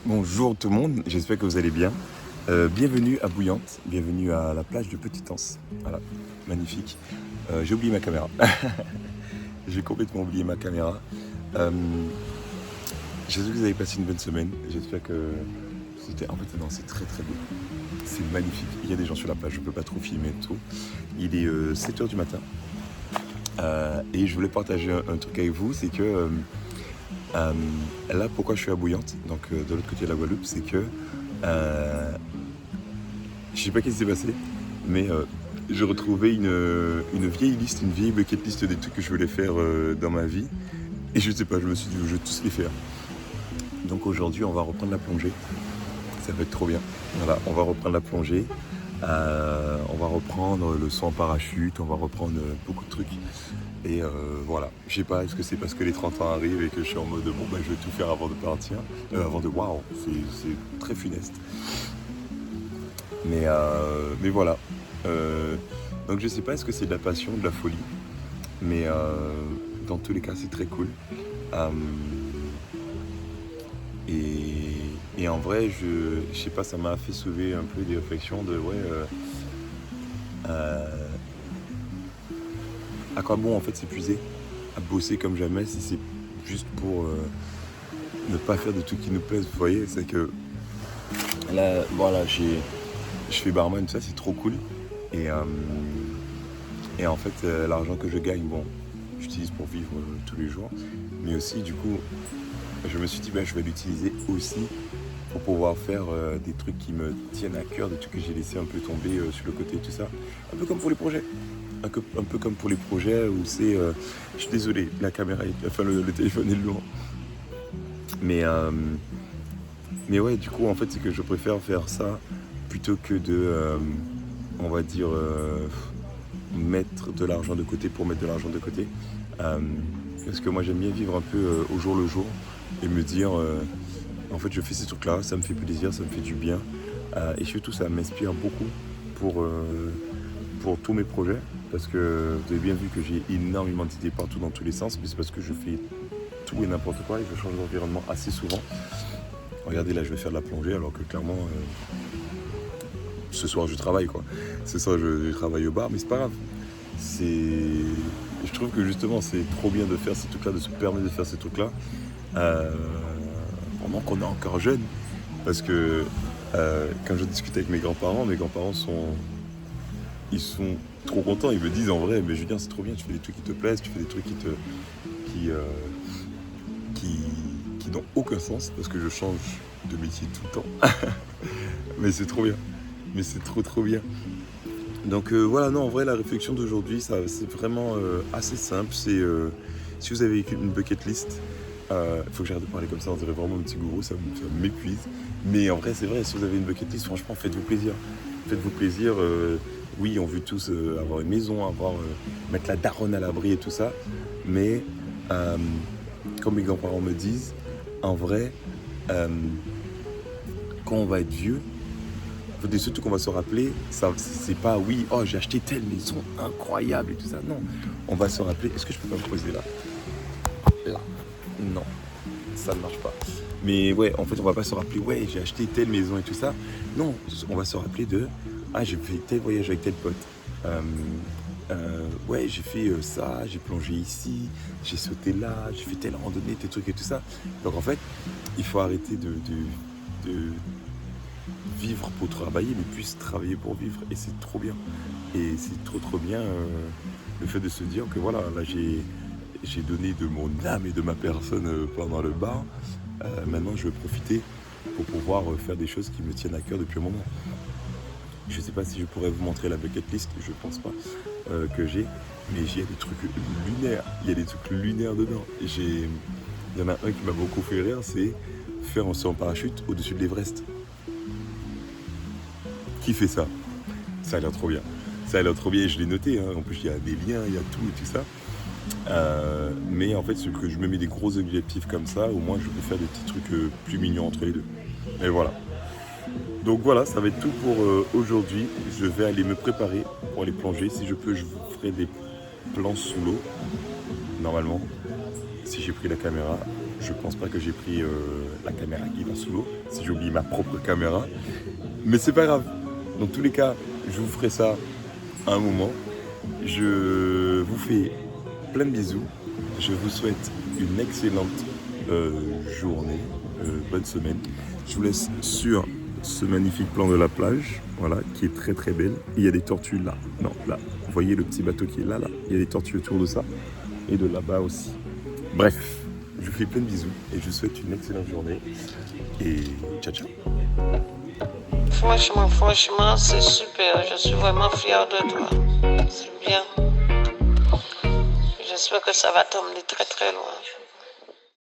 Bonjour tout le monde, j'espère que vous allez bien. Bienvenue à Bouillante, bienvenue à la plage de Petit-Anse. Voilà, magnifique. J'ai oublié ma caméra. J'ai complètement oublié ma caméra. Euh, J'espère que vous avez passé une bonne semaine. J'espère que c'était... En fait, non, c'est très très beau. C'est magnifique. Il y a des gens sur la plage, je ne peux pas trop filmer et tout. Il est 7h du matin. Et je voulais partager un truc avec vous, c'est que... là, pourquoi je suis à Bouillante, donc de l'autre côté de la Guadeloupe, c'est que je sais pas ce qui s'est passé, mais j'ai retrouvé une vieille liste, une vieille bucket list des trucs que je voulais faire dans ma vie, et je sais pas, je me suis dit je vais tous les faire. Donc aujourd'hui, on va reprendre la plongée, ça va être trop bien. Voilà, on va reprendre la plongée, on va reprendre le saut en parachute, on va reprendre beaucoup de trucs. Et voilà, je sais pas, est-ce que c'est parce que les 30 ans arrivent et que je suis en mode bon bah je vais tout faire avant de partir, avant de waouh, c'est très funeste. Mais voilà. Donc je sais pas, est-ce que c'est de la passion, de la folie, mais dans tous les cas c'est très cool. Euh, et en vrai, je sais pas, ça m'a fait soulever un peu des réflexions de ouais. À quoi bon en fait s'épuiser à bosser comme jamais si c'est juste pour ne pas faire de trucs qui nous plaisent. Vous voyez, c'est que là, voilà, je fais barman, tout ça, c'est trop cool. Et, euh, et en fait, l'argent que je gagne, bon, j'utilise pour vivre tous les jours. Mais aussi, du coup, je me suis dit, bah, je vais l'utiliser aussi pour pouvoir faire des trucs qui me tiennent à cœur, des trucs que j'ai laissé un peu tomber sur le côté, tout ça. Un peu comme pour les projets. Un peu comme pour les projets où c'est... je suis désolé, la caméra, enfin le téléphone est lourd. Mais, euh, mais ouais, du coup, en fait, c'est que je préfère faire ça plutôt que de, on va dire, mettre de l'argent de côté pour mettre de l'argent de côté. Euh, Parce que moi, j'aime bien vivre un peu au jour le jour et me dire, en fait, je fais ces trucs-là, ça me fait plaisir, ça me fait du bien. Et surtout, ça m'inspire beaucoup pour, euh, pour tous mes projets. Parce que vous avez bien vu que j'ai énormément d'idées partout dans tous les sens, mais c'est parce que je fais tout et n'importe quoi et je change d'environnement assez souvent. Regardez, là, je vais faire de la plongée alors que clairement, ce soir, je travaille quoi. Ce soir, je travaille au bar, mais c'est pas grave. Je trouve que justement, c'est trop bien de faire ces trucs-là, de se permettre de faire ces trucs-là euh, pendant qu'on est encore jeune. Parce que quand je discute avec mes grands-parents ils sont trop contents. Ils me disent en vrai, mais Julien, c'est trop bien, tu fais des trucs qui te plaisent, tu fais des trucs qui, euh, qui, qui n'ont aucun sens parce que je change de métier tout le temps. Mais c'est trop bien. Mais c'est trop trop bien. Donc voilà, non, en vrai, la réflexion d'aujourd'hui, c'est vraiment assez simple. C'est si vous avez une bucket list, il faut que j'arrête de parler comme ça, on dirait vraiment un petit gourou, ça m'épuise. Mais en vrai, c'est vrai, si vous avez une bucket list, franchement, faites-vous plaisir. Faites-vous plaisir. Oui, on veut tous avoir une maison, mettre la daronne à l'abri et tout ça. Mais comme mes grands-parents me disent, en vrai, quand on va être vieux, des trucs qu'on va se rappeler, ça, c'est pas oui, oh j'ai acheté telle maison incroyable et tout ça. Non, on va se rappeler. Est-ce que je peux pas me poser là? Là. Non, ça ne marche pas. Mais ouais, en fait, on va pas se rappeler, ouais, j'ai acheté telle maison et tout ça. Non, on va se rappeler de, ah, j'ai fait tel voyage avec tel pote. Ouais, j'ai fait ça, j'ai plongé ici, j'ai sauté là, j'ai fait telle randonnée, tel truc et tout ça. Donc en fait, il faut arrêter de vivre pour travailler, mais plus travailler pour vivre. Et c'est trop bien. Et c'est trop trop bien le fait de se dire que voilà, là j'ai donné de mon âme et de ma personne pendant le bar. Maintenant, je vais profiter pour pouvoir faire des choses qui me tiennent à cœur depuis un moment. Je sais pas si je pourrais vous montrer la bucket list, je pense pas que j'ai, mais il y a des trucs lunaires. Il y a des trucs lunaires dedans. Il y en a un qui m'a beaucoup fait rire, c'est faire un saut en parachute au-dessus de l'Everest. Qui fait ça? Ça a l'air trop bien. Ça a l'air trop bien et je l'ai noté. Hein. En plus, il y a des liens, il y a tout et tout ça. Mais en fait, c'est que je me mets des gros objectifs comme ça, au moins je peux faire des petits trucs plus mignons entre les deux. Et voilà. Donc voilà, ça va être tout pour aujourd'hui. Je vais aller me préparer pour aller plonger. Si je peux, je vous ferai des plans sous l'eau, normalement, si j'ai pris la caméra. Je pense pas que j'ai pris la caméra qui va sous l'eau, si j'ai oublié ma propre caméra. Mais c'est pas grave. Dans tous les cas, je vous ferai ça à un moment. Je vous fais plein de bisous. Je vous souhaite une excellente journée, bonne semaine. Je vous laisse sur ce magnifique plan de la plage, voilà, qui est très très belle. Il y a des tortues là, non là. Vous voyez le petit bateau qui est là, là. Il y a des tortues autour de ça et de là-bas aussi. Bref, je vous fais plein de bisous et je vous souhaite une excellente journée. Et ciao ciao. Franchement, c'est super. Je suis vraiment fière de toi. C'est bien. J'espère que ça va t'emmener très très loin.